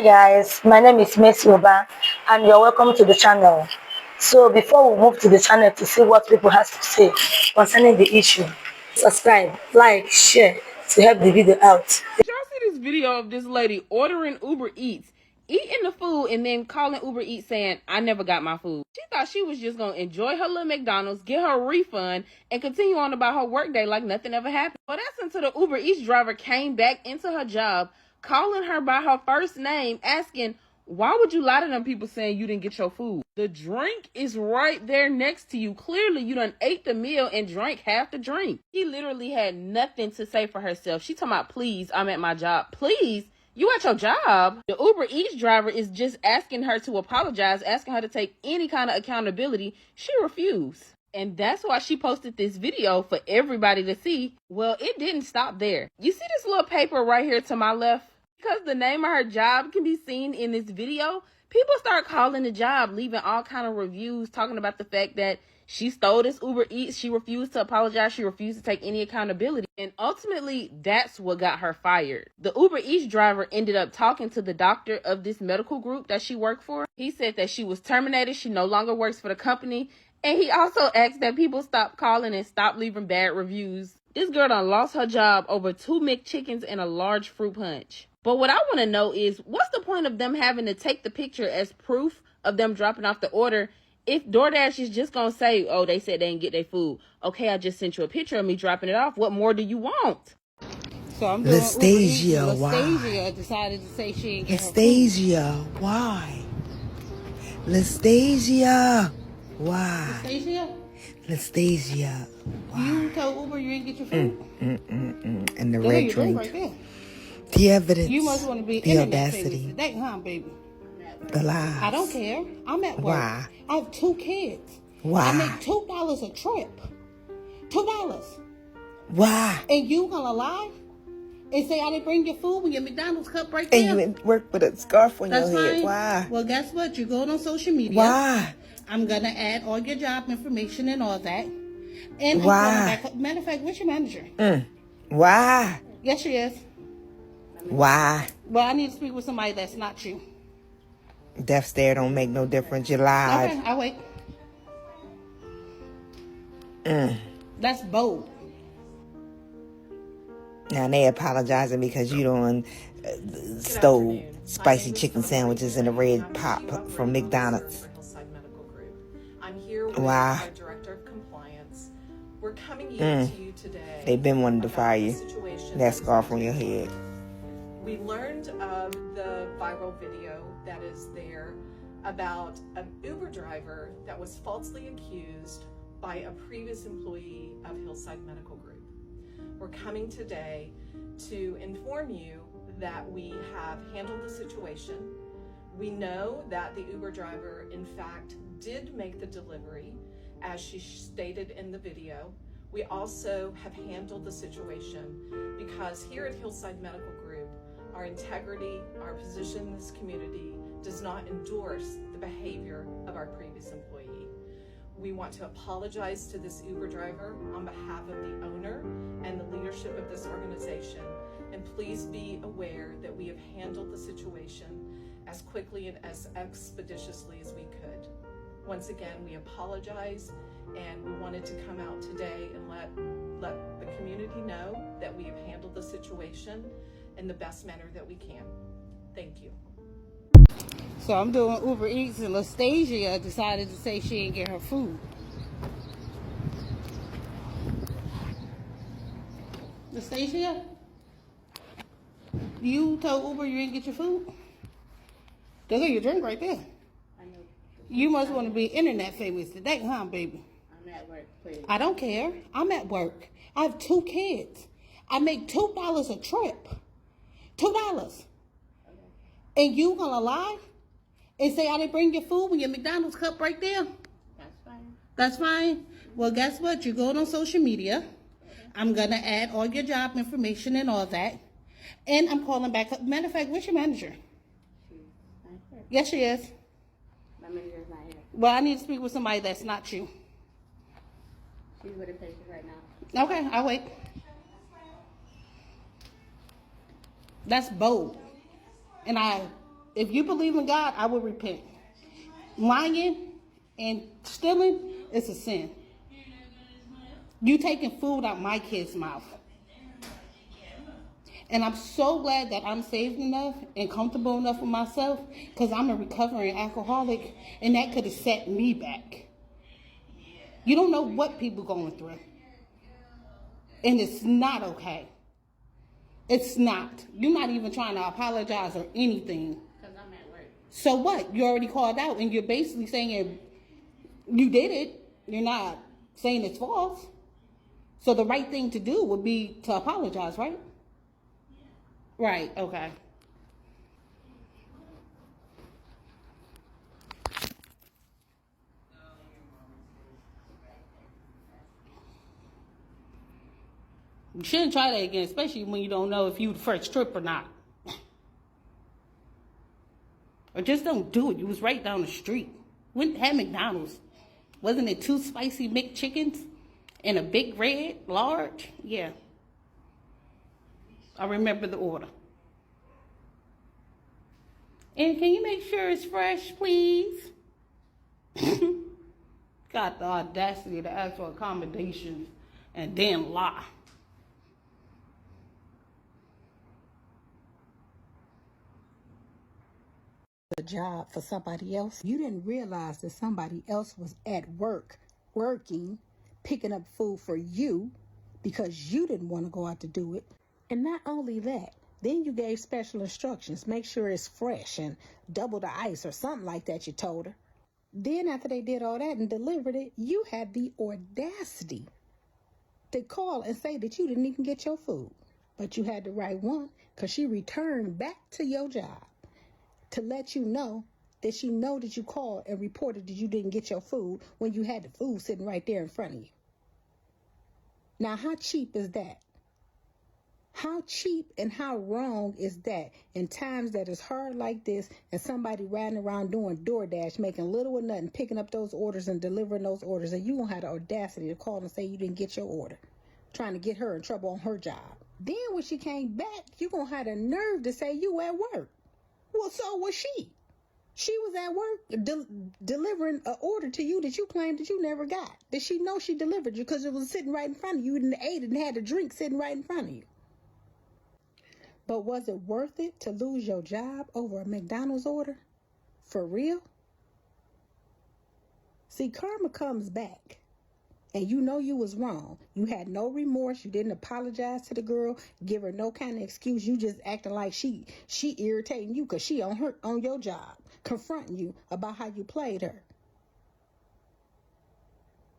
Hey guys, my name is Messi Oba and you're welcome to the channel. So before we move to the channel to see what people have to say concerning the issue, subscribe, like, share to help the video out. Did y'all see this video of this lady ordering Uber Eats, eating the food, and then calling Uber Eats saying, I never got my food? She thought she was just going to enjoy her little McDonald's, get her refund, and continue on about her workday like nothing ever happened. But that's until the Uber Eats driver came back into her job, calling her by her first name, asking, why would you lie to them people saying you didn't get your food? The drink is right there next to you. Clearly, you done ate the meal and drank half the drink. She literally had nothing to say for herself. She talking about, please, I'm at my job. Please? You at your job? The Uber Eats driver is just asking her to apologize, asking her to take any kind of accountability. She refused. And that's why she posted this video for everybody to see. Well, it didn't stop there. You see this little paper right here to my left? Because the name of her job can be seen in this video, people start calling the job, leaving all kind of reviews, talking about the fact that she stole this Uber Eats. She refused to apologize. She refused to take any accountability. And ultimately, that's what got her fired. The Uber Eats driver ended up talking to the doctor of this medical group that she worked for. He said that she was terminated. She no longer works for the company. And he also asked that people stop calling and stop leaving bad reviews. This girl done lost her job over 2 McChickens and a large fruit punch. But what I want to know is, what's the point of them having to take the picture as proof of them dropping off the order if DoorDash is just going to say, oh, they said they didn't get their food. Okay, I just sent you a picture of me dropping it off. What more do you want? So I'm doing Lastasia, Uber why? Lastasia decided to say she ain't get Lastasia, why? Lastasia, why? Lastasia? Lastasia, why? You told Uber you didn't get your food? And the Look at red your drink. right there. The evidence. You must want to be the internet audacity. famous today, huh, baby? The lies. I don't care. I'm at work. Why? I have 2 kids. Why? I make $2 a trip. $2. Why? And you gonna lie and say I didn't bring your food when your McDonald's cup right And there? you at work with a scarf on That's your head. fine. Why? Well, guess what? You're going on social media. Why? I'm gonna add all your job information and all that. And Why? I'm going back up. Matter of fact, what's your manager? Why? Yes, she is. Why? Well, I need to speak with somebody that's not you. Death stare don't make no difference. You lied. Okay, I'll wait. That's bold. Now they apologizing because you done stole spicy chicken sandwiches in a red pop from McDonald's. I'm here with Wow. our director of compliance. We're coming to you today. They've been wanting to about fire the you. situation That scarf on your head. We learned of the viral video that is there about an Uber driver that was falsely accused by a previous employee of Hillside Medical Group. We're coming today to inform you that we have handled the situation. We know that the Uber driver, in fact, did make the delivery, as she stated in the video. We also have handled the situation because here at Hillside Medical Group, our integrity, our position in this community does not endorse the behavior of our previous employee. We want to apologize to this Uber driver on behalf of the owner and the leadership of this organization. And please be aware that we have handled the situation as quickly and as expeditiously as we could. Once again, we apologize, and we wanted to come out today and let the community know that we have handled the situation in the best manner that we can. Thank you. So I'm doing Uber Eats, and Lastasia decided to say she didn't get her food. Lastasia? You told Uber you didn't get your food? Look at your drink right there. I know. You must want to be internet famous today, huh, baby? I'm at work, please. I don't care. I'm at work. I have 2 kids. I make $2 a trip. $2. And you gonna lie and say I didn't bring your food when your McDonald's cup right there? That's fine. That's fine. Well, guess what? You're going on social media. I'm gonna add all your job information and all that. And I'm calling back up. Matter of fact, what's your manager? She's not here. Yes, she is. My manager's not here. Well, I need to speak with somebody that's not you. She's with a patient right now. Okay, I'll wait. That's bold. And I If you believe in God, I will repent. Lying and stealing is a sin. You taking food out my kid's mouth. And I'm so glad that I'm saved enough and comfortable enough with myself, because I'm a recovering alcoholic, and that could have set me back. You don't know what people going through. And it's not okay. It's not. You're not even trying to apologize or anything. Because I'm at work. So what? You already called out, and you're basically saying you did it. You're not saying it's false. So the right thing to do would be to apologize, right? Right, okay. You shouldn't try that again, especially when you don't know if you the first trip or not. Or just don't do it. You was right down the street. Went had McDonald's. Wasn't it 2 spicy McChickens and a big red large? Yeah. I remember the order. And can you make sure it's fresh, please? Got the audacity to ask for accommodations and then lie. A job for somebody else. You didn't realize that somebody else was at work, working, picking up food for you because you didn't want to go out to do it. And not only that, then you gave special instructions. Make sure it's fresh and double the ice or something like that, you told her. Then after they did all that and delivered it, you had the audacity to call and say that you didn't even get your food. But you had the right one, because she returned back to your job to let you know that she know that you called and reported that you didn't get your food when you had the food sitting right there in front of you. Now, how cheap is that? How cheap and how wrong is that in times that is hard like this, and somebody riding around doing DoorDash, making little or nothing, picking up those orders and delivering those orders, and you gonna have the audacity to call and say you didn't get your order, trying to get her in trouble on her job. Then when she came back, you gonna have the nerve to say you at work. Well, so was she. She was at work delivering an order to you that you claimed that you never got. Did she know she delivered you because it was sitting right in front of you and ate it and had a drink sitting right in front of you? But was it worth it to lose your job over a McDonald's order? For real? See, karma comes back. And you know you was wrong. You had no remorse. You didn't apologize to the girl, give her no kind of excuse. You just acting like she irritating you because she on your job, confronting you about how you played her.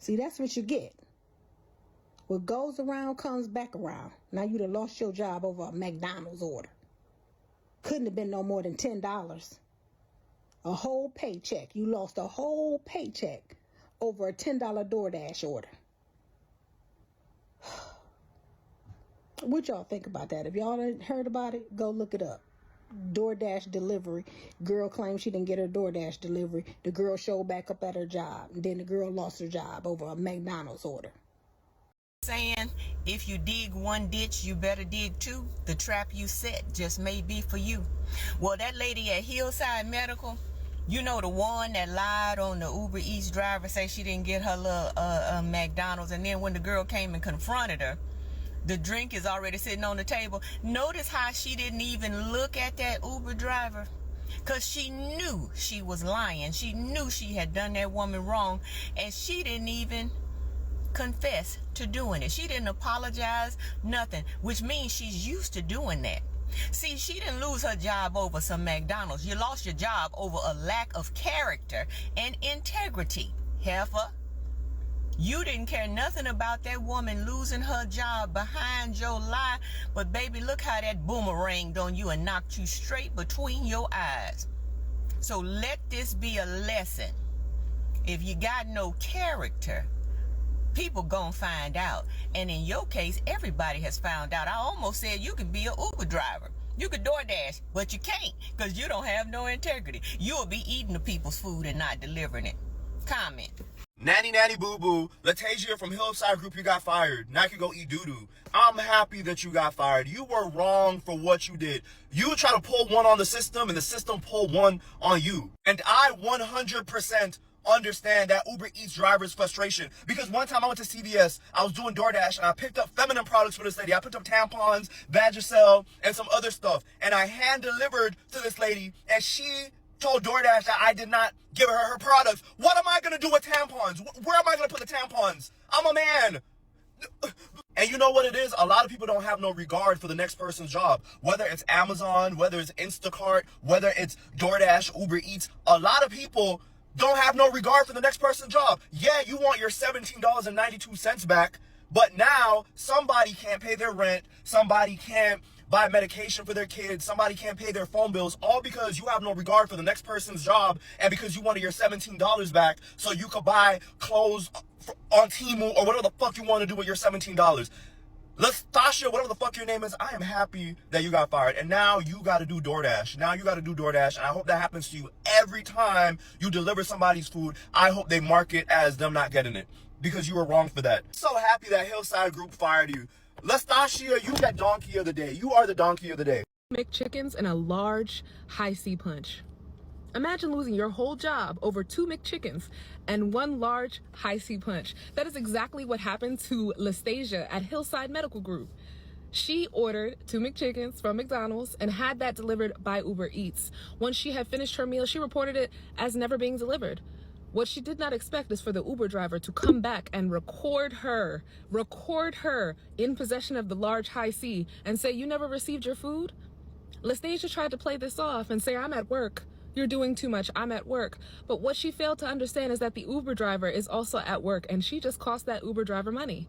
See, that's what you get. What goes around comes back around. Now you done lost your job over a McDonald's order. Couldn't have been no more than $10. A whole paycheck. You lost a whole paycheck over a $10 DoorDash order. What y'all think about that? If y'all ain't heard about it, go look it up. DoorDash delivery. Girl claims she didn't get her DoorDash delivery. The girl showed back up at her job. And then the girl lost her job over a McDonald's order. Saying, if you dig one ditch, you better dig two. The trap you set just may be for you. Well, that lady at Hillside Medical, you know, the one that lied on the Uber Eats driver, say she didn't get her little McDonald's, and then when the girl came and confronted her, the drink is already sitting on the table. Notice how she didn't even look at that Uber driver, because she knew she was lying. She knew she had done that woman wrong, and she didn't even confess to doing it. She didn't apologize, nothing, which means she's used to doing that. See, she didn't lose her job over some McDonald's. You lost your job over a lack of character and integrity. Heifer, you didn't care nothing about that woman losing her job behind your lie, but baby, look how that boomeranged on you and knocked you straight between your eyes. So let this be a lesson. If you got no character, people gonna find out. And in your case, everybody has found out. I almost said you could be an Uber driver. You could DoorDash, but you can't, because you don't have no integrity. You'll be eating the people's food and not delivering it. Comment. Nanny nanny boo boo, Latasia from Hillside Group, you got fired. Now you can go eat doo-doo. I'm happy that you got fired. You were wrong for what you did. You try to pull one on the system and the system pulled one on you. And I 100% understand that Uber Eats driver's frustration. Because one time I went to CVS, I was doing DoorDash, and I picked up feminine products for this lady. I picked up tampons, Vagisil, and some other stuff. And I hand delivered to this lady, and she told DoorDash that I did not give her products. What am I going to do with tampons? Where am I going to put the tampons? I'm a man. And you know what it is? A lot of people don't have no regard for the next person's job. Whether it's Amazon, whether it's Instacart, whether it's DoorDash, Uber Eats, a lot of people don't have no regard for the next person's job. Yeah, you want your $17.92 back, but now somebody can't pay their rent, somebody can't buy medication for their kids, somebody can't pay their phone bills, all because you have no regard for the next person's job and because you wanted your $17 back so you could buy clothes on Temu or whatever the fuck you want to do with your $17. Tasha, whatever the fuck your name is, I am happy that you got fired. And now you got to do DoorDash. Now you got to do DoorDash. And I hope that happens to you every time you deliver somebody's food. I hope they mark it as them not getting it because you were wrong for that. So happy that Hillside Group fired you. Lestacia, you that donkey of the day. You are the donkey of the day. McChickens and a large high C punch. Imagine losing your whole job over 2 McChickens and 1 large high C punch. That is exactly what happened to Lestasia at Hillside Medical Group. She ordered 2 McChickens from McDonald's and had that delivered by Uber Eats. Once she had finished her meal, she reported it as never being delivered. What she did not expect is for the Uber driver to come back and record her in possession of the large high C and say, "You never received your food?" Lestasia tried to play this off and say, "I'm at work. You're doing too much. I'm at work." But what she failed to understand is that the Uber driver is also at work, and she just cost that Uber driver money.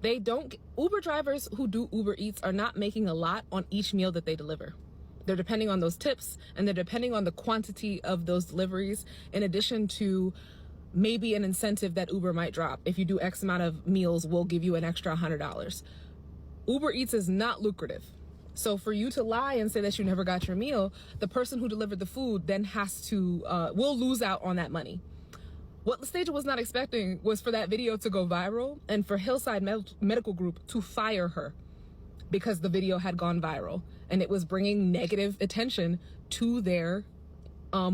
Uber drivers who do Uber Eats are not making a lot on each meal that they deliver. They're depending on those tips, and they're depending on the quantity of those deliveries, in addition to maybe an incentive that Uber might drop. If you do X amount of meals, we'll give you an extra $100. Uber Eats is not lucrative. So for you to lie and say that you never got your meal, the person who delivered the food then will lose out on that money. What Lestasia was not expecting was for that video to go viral and for Hillside Medical Group to fire her because the video had gone viral and it was bringing negative attention to their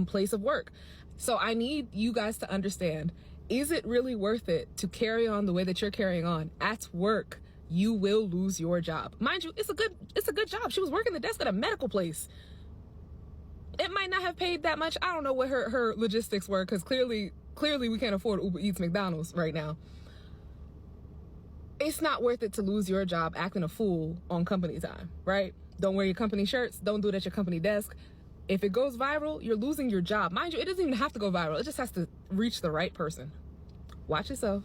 place of work. So I need you guys to understand, is it really worth it to carry on the way that you're carrying on at work? You will lose your job. Mind you, it's a good job. She was working the desk at a medical place. It might not have paid that much. I don't know what her logistics were, because clearly we can't afford Uber Eats McDonald's right now. It's not worth it to lose your job acting a fool on company time, right? Don't wear your company shirts. Don't do it at your company desk. If it goes viral, you're losing your job. Mind you, it doesn't even have to go viral. It just has to reach the right person. Watch yourself.